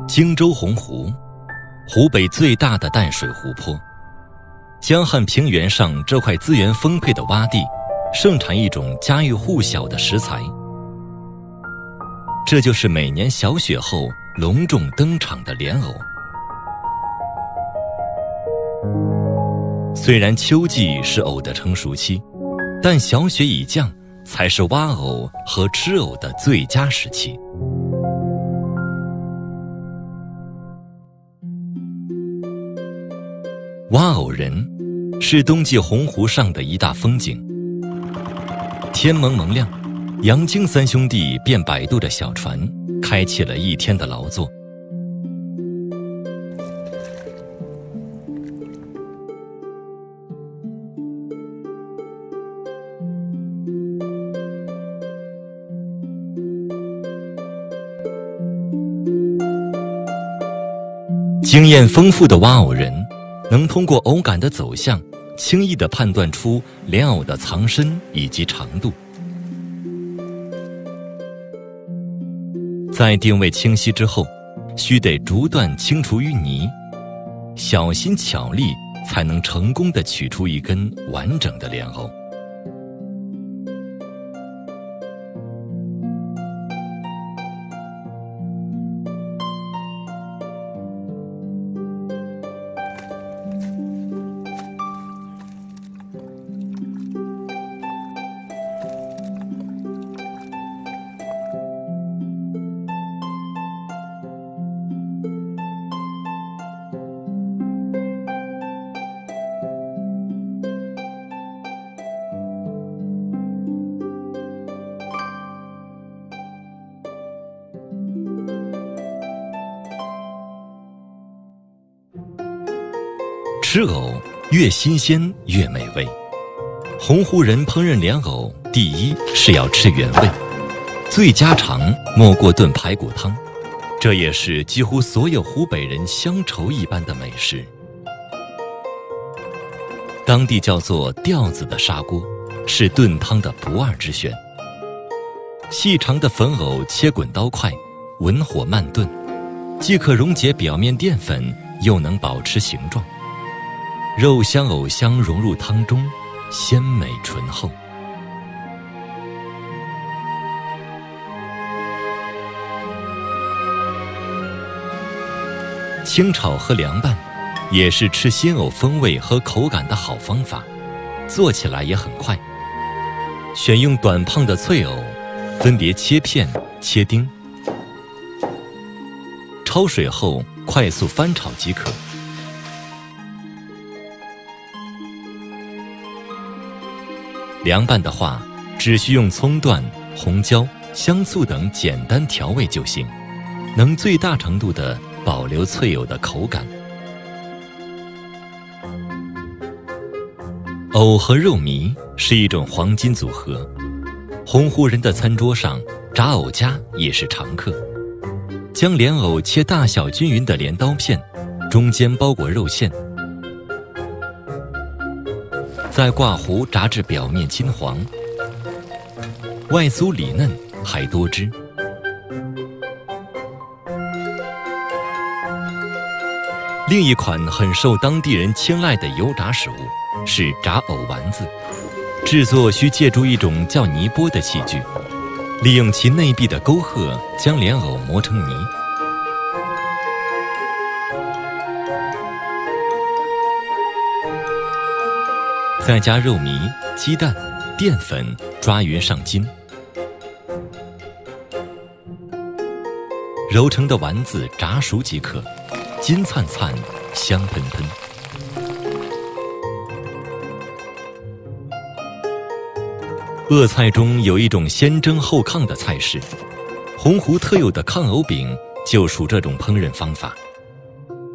荆州洪湖，湖北最大的淡水湖泊。江汉平原上这块资源丰沛的洼地，盛产一种家喻户晓的食材，这就是每年小雪后隆重登场的莲藕。虽然秋季是藕的成熟期，但小雪已降，才是挖藕和吃藕的最佳时期。挖藕人是冬季洪湖上的一大风景。天蒙蒙亮，杨京三兄弟便摆渡着小船，开启了一天的劳作。经验丰富的挖藕人能通过藕杆的走向，轻易地判断出莲藕的藏身以及长度。在定位清晰之后，须得逐段清除淤泥，小心巧力，才能成功地取出一根完整的莲藕。吃藕越新鲜越美味。洪湖人烹饪莲藕，第一是要吃原味，最家常莫过炖排骨汤，这也是几乎所有湖北人乡愁一般的美食。当地叫做吊子的砂锅，是炖汤的不二之选。细长的粉藕切滚刀块，文火慢炖，既可溶解表面淀粉，又能保持形状。肉香藕香融入汤中，鲜美醇厚。清炒和凉拌也是吃新藕风味和口感的好方法，做起来也很快。选用短胖的脆藕，分别切片、切丁，焯水后快速翻炒即可。凉拌的话，只需用葱段、红椒、香醋等简单调味就行，能最大程度地保留脆藕的口感。藕和肉糜是一种黄金组合，洪湖人的餐桌上，炸藕夹也是常客。将莲藕切大小均匀的镰刀片，中间包裹肉馅，在挂糊炸至表面金黄，外酥里嫩，还多汁。另一款很受当地人青睐的油炸食物是炸藕丸子，制作需借助一种叫泥钵的器具，利用其内壁的沟壑将莲藕磨成泥。再加肉糜、鸡蛋、淀粉，抓匀上筋。揉成的丸子炸熟即可，金灿灿，香喷喷。鄂菜中有一种先蒸后炕的菜式，洪湖特有的炕藕饼就属这种烹饪方法。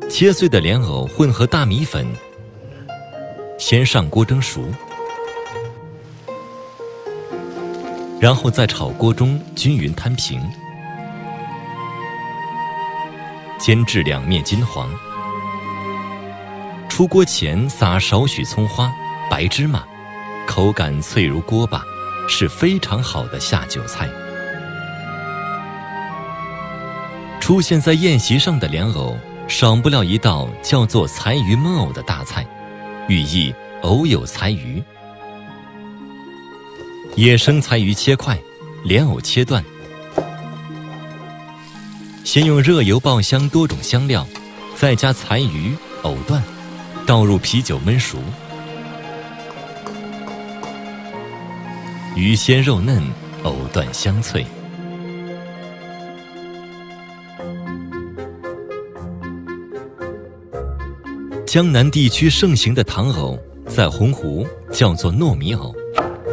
切碎的莲藕混合大米粉，先上锅蒸熟，然后在炒锅中均匀摊平，煎至两面金黄。出锅前撒少许葱花、白芝麻，口感脆如锅巴，是非常好的下酒菜。出出现在宴席上的莲藕，少不了一道叫做财鱼焖藕的大菜，寓意藕有财鱼。野生财鱼切块，莲藕切断，先用热油爆香多种香料，再加财鱼、藕段，倒入啤酒焖熟。鱼鲜肉嫩，藕段香脆。江南地区盛行的糖藕，在洪湖叫做糯米藕。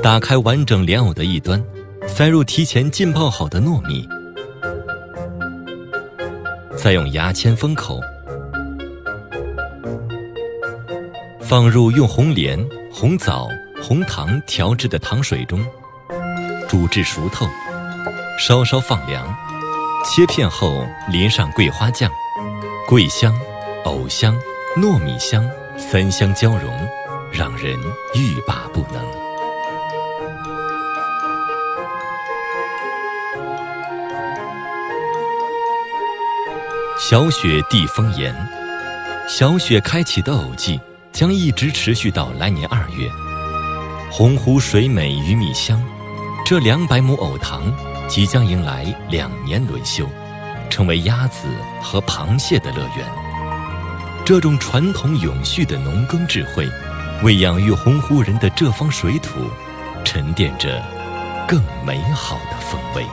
打开完整莲藕的一端，塞入提前浸泡好的糯米，再用牙签封口，放入用红莲、红枣、红糖调制的糖水中，煮至熟透，稍稍放凉。切片后淋上桂花酱，桂香、藕香、糯米香三香交融，让人欲罢不能。小雪地丰延，小雪开启的藕季将一直持续到来年2月。洪湖水美鱼米香，这200亩藕塘即将迎来2年轮休，成为鸭子和螃蟹的乐园。这种传统永续的农耕智慧，为养育洪湖人的这方水土沉淀着更美好的风味。